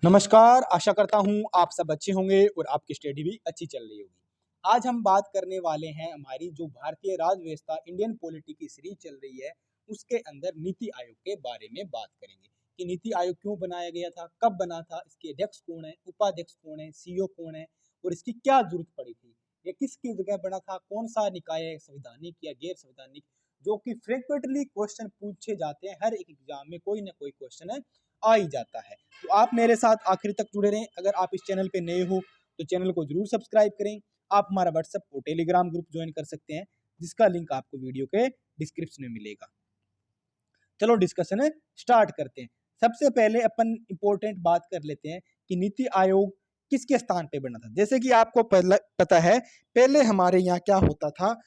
नमस्कार, आशा करता हूँ आप सब अच्छे होंगे और आपकी स्टडी भी अच्छी चल रही होगी। आज हम बात करने वाले हैं हमारी जो भारतीय राज व्यवस्था इंडियन पॉलिटी की सीरीज चल रही है, उसके अंदर नीति आयोग के बारे में बात करेंगे कि नीति आयोग क्यों बनाया गया था, कब बना था, इसके अध्यक्ष कौन है, उपाध्यक्ष कौन है, सीईओ कौन है और इसकी क्या जरूरत पड़ी थी, ये किसकी जगह बना था, कौन सा निकाय है, संवैधानिक या गैर संवैधानिक, जो कि फ्रिक्वेंटली क्वेश्चन पूछे जाते हैं। हर एक एग्जाम में कोई ना कोई क्वेश्चन आ ही जाता है। तो आप मेरे साथ आखिर तक जुड़े रहें। अगर आप इस चैनल पे नए हो तो चैनल को जरूर सब्सक्राइब करें। आप हमारा व्हाट्सएप और टेलीग्राम ग्रुप ज्वाइन कर सकते हैं, जिसका लिंक आपको वीडियो के डिस्क्रिप्शन में मिलेगा। चलो डिस्कशन स्टार्ट करते हैं। सबसे पहले अपन इंपॉर्टेंट बात कर लेते हैं कि नीति आयोग किसके स्थान पे बना था। जैसे कि आपको पता है, पहले हमारे यहाँ क्या होता था,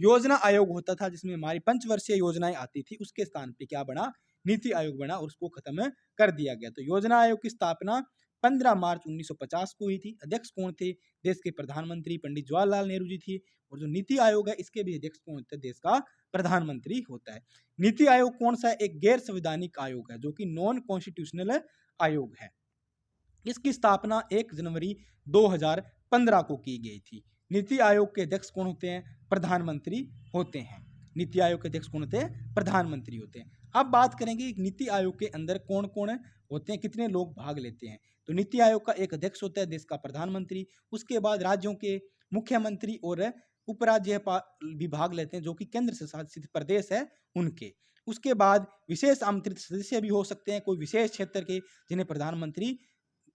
योजना आयोग होता था जिसमें हमारी पंचवर्षीय योजनाएं आती थी। उसके स्थान पे क्या बना, नीति आयोग बना और उसको खत्म कर दिया गया। तो योजना आयोग की स्थापना 15 मार्च 1950 को हुई थी। अध्यक्ष कौन थे, देश के प्रधानमंत्री पंडित जवाहरलाल नेहरू जी थी। और जो नीति आयोग है इसके भी अध्यक्ष कौन होते हैं, देश का प्रधानमंत्री होता है। नीति आयोग कौन सा है, एक गैर संवैधानिक आयोग है जो कि नॉन कॉन्स्टिट्यूशनल आयोग है। इसकी स्थापना 1 जनवरी 2015 को की गई थी। नीति आयोग के अध्यक्ष कौन होते हैं, प्रधानमंत्री होते हैं। नीति आयोग के अध्यक्ष कौन होते हैं, प्रधानमंत्री होते हैं। अब बात करेंगे नीति आयोग के अंदर कौन कौन होते हैं, कितने लोग भाग लेते हैं। तो नीति आयोग का एक अध्यक्ष होता है, देश का प्रधानमंत्री। उसके बाद राज्यों के मुख्यमंत्री और उपराज्यपाल भी भाग लेते हैं, जो कि केंद्र शासित प्रदेश है उनके। उसके बाद विशेष आमंत्रित सदस्य भी हो सकते हैं, कोई विशेष क्षेत्र के, जिन्हें प्रधानमंत्री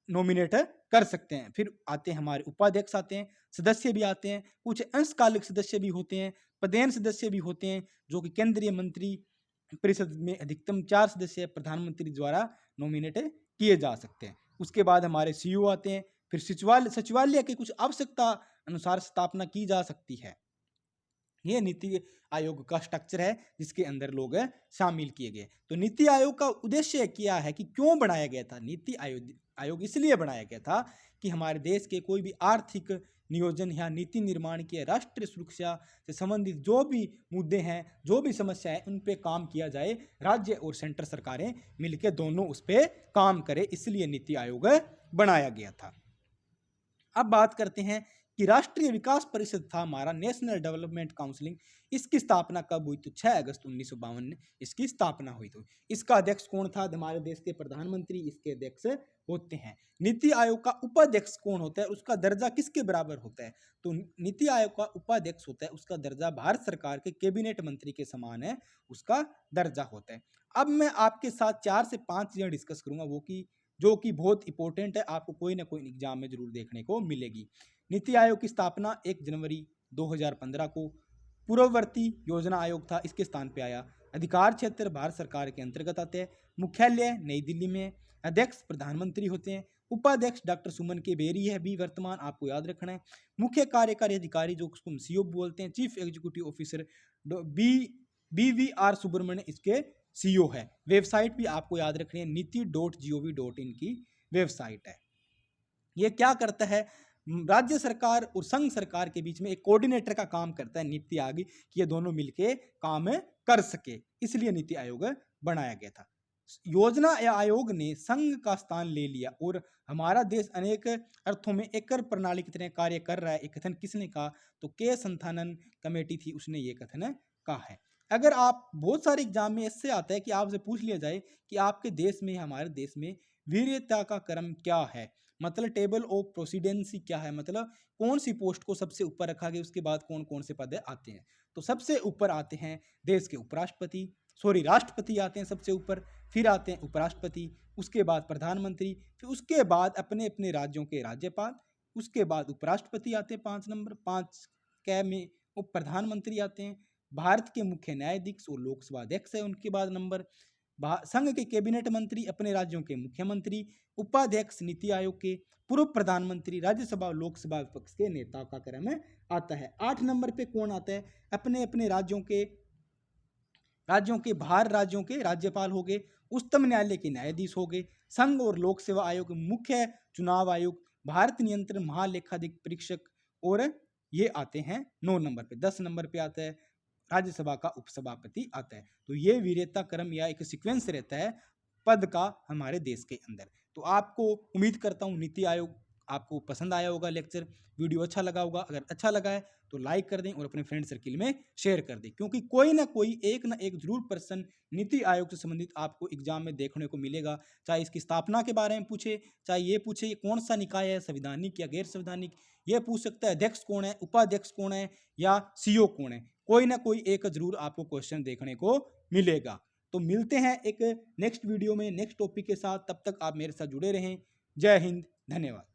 नॉमिनेट कर सकते हैं। फिर आते हैं हमारे उपाध्यक्ष, आते हैं सदस्य भी आते हैं, कुछ अंशकालिक सदस्य भी होते हैं, पदेन सदस्य भी होते हैं, जो कि केंद्रीय मंत्री परिषद में अधिकतम 4 सदस्य प्रधानमंत्री द्वारा नॉमिनेट किए जा सकते हैं। उसके बाद हमारे सीईओ आते हैं। फिर सचिवालय की कुछ आवश्यकता अनुसार स्थापना की जा सकती है। ये नीति आयोग का स्ट्रक्चर है जिसके अंदर लोग शामिल किए गए। तो नीति आयोग का उद्देश्य क्या है कि क्यों बनाया गया था। नीति आयोग इसलिए बनाया गया था कि हमारे देश के कोई भी आर्थिक नियोजन या नीति निर्माण की राष्ट्रीय सुरक्षा से संबंधित जो भी मुद्दे हैं, जो भी समस्या है, उन पे काम किया जाए। राज्य और सेंटर सरकारें मिलकर दोनों उस पर काम करें, इसलिए नीति आयोग बनाया गया था। अब बात करते हैं कि राष्ट्रीय विकास परिषद था हमारा, नेशनल डेवलपमेंट काउंसिलिंग। इसकी स्थापना कब हुई, तो 6 अगस्त 1952 में इसकी स्थापना हुई। तो इसका अध्यक्ष कौन था, हमारे देश के प्रधानमंत्री इसके अध्यक्ष होते हैं। नीति आयोग का उपाध्यक्ष कौन होता है, उसका दर्जा किसके बराबर होता है, तो नीति आयोग का उपाध्यक्ष होता है, उसका दर्जा भारत सरकार के कैबिनेट मंत्री के समान है, उसका दर्जा होता है। अब मैं आपके साथ 4 से 5 चीजें डिस्कस करूंगा, जो कि बहुत इंपॉर्टेंट है, आपको कोई ना कोई एग्जाम में जरूर देखने को मिलेगी। नीति आयोग की स्थापना 1 जनवरी 2015 को पूर्ववर्ती योजना आयोग था, इसके स्थान पे आया। अधिकार क्षेत्र भारत सरकार के अंतर्गत आते हैं। मुख्यालय नई दिल्ली में। अध्यक्ष प्रधानमंत्री होते हैं। उपाध्यक्ष डॉक्टर सुमन के बेरी है भी वर्तमान, आपको याद रखना है। मुख्य कार्यकारी अधिकारी जो उसको सीईओ बोलते हैं, chief executive officer BVR Subrahmanya इसके सीईओ है। वेबसाइट भी आपको याद रखनी है, नीति.gov.in की वेबसाइट है। ये क्या करता है, राज्य सरकार और संघ सरकार के बीच में एक कोऑर्डिनेटर का काम करता है नीति आयोग, कि ये दोनों मिलके काम कर सके, इसलिए नीति आयोग बनाया गया था। योजना आयोग ने संघ का स्थान ले लिया और हमारा देश अनेक अर्थों में एकल प्रणाली की तरह कार्य कर रहा है। ये कथन किसने कहा, तो के संथानन कमेटी थी, उसने ये कथन कहा है। अगर आप बहुत सारे एग्जाम में इससे आता है कि आपसे पूछ लिया जाए कि आपके देश में, हमारे देश में वीरता का क्रम क्या है, मतलब टेबल ऑफ प्रोसीडेंसी क्या है, मतलब कौन सी पोस्ट को सबसे ऊपर रखा गया, उसके बाद कौन कौन से पद आते हैं। तो सबसे ऊपर आते हैं देश के राष्ट्रपति आते हैं सबसे ऊपर, फिर आते हैं उपराष्ट्रपति, उसके बाद प्रधानमंत्री, फिर उसके बाद अपने अपने राज्यों के राज्यपाल, उसके बाद उपराष्ट्रपति आते हैं 5 नंबर, 5 कै में उप प्रधानमंत्री आते हैं, भारत के मुख्य न्यायाधीश और लोकसभा अध्यक्ष है उनके बाद नंबर, संघ के कैबिनेट मंत्री, अपने राज्यों के मुख्यमंत्री, उपाध्यक्ष नीति आयोग के, पूर्व प्रधानमंत्री, राज्यसभा और लोकसभा विपक्ष के नेता का क्रम आता है। 8 नंबर पे कौन आता है, अपने अपने राज्यों के बाहर राज्यों के राज्यपाल हो गए, उच्चतम न्यायालय के न्यायाधीश हो गए, संघ और लोक सेवा आयोग, मुख्य चुनाव आयोग, भारत नियंत्रण महालेखाधिक परीक्षक, और ये आते हैं 9 नंबर पे। 10 नंबर पे आता है राज्यसभा का उपसभापति आता है। तो ये वीरता क्रम या एक सीक्वेंस रहता है पद का हमारे देश के अंदर। तो आपको उम्मीद करता हूँ नीति आयोग आपको पसंद आया होगा लेक्चर, वीडियो अच्छा लगा होगा। अगर अच्छा लगा है तो लाइक कर दें और अपने फ्रेंड सर्किल में शेयर कर दें, क्योंकि कोई ना कोई एक ना एक जरूर पर्सन नीति आयोग से संबंधित आपको एग्जाम में देखने को मिलेगा। चाहे इसकी स्थापना के बारे में पूछे, चाहे ये पूछे ये कौन सा निकाय है, संवैधानिक या गैर संवैधानिक, ये पूछ सकता है अध्यक्ष कौन है, उपाध्यक्ष कौन है या सीईओ कौन है। कोई ना कोई एक जरूर आपको क्वेश्चन देखने को मिलेगा। तो मिलते हैं एक नेक्स्ट वीडियो में नेक्स्ट टॉपिक के साथ, तब तक आप मेरे साथ जुड़े रहें। जय हिंद, धन्यवाद।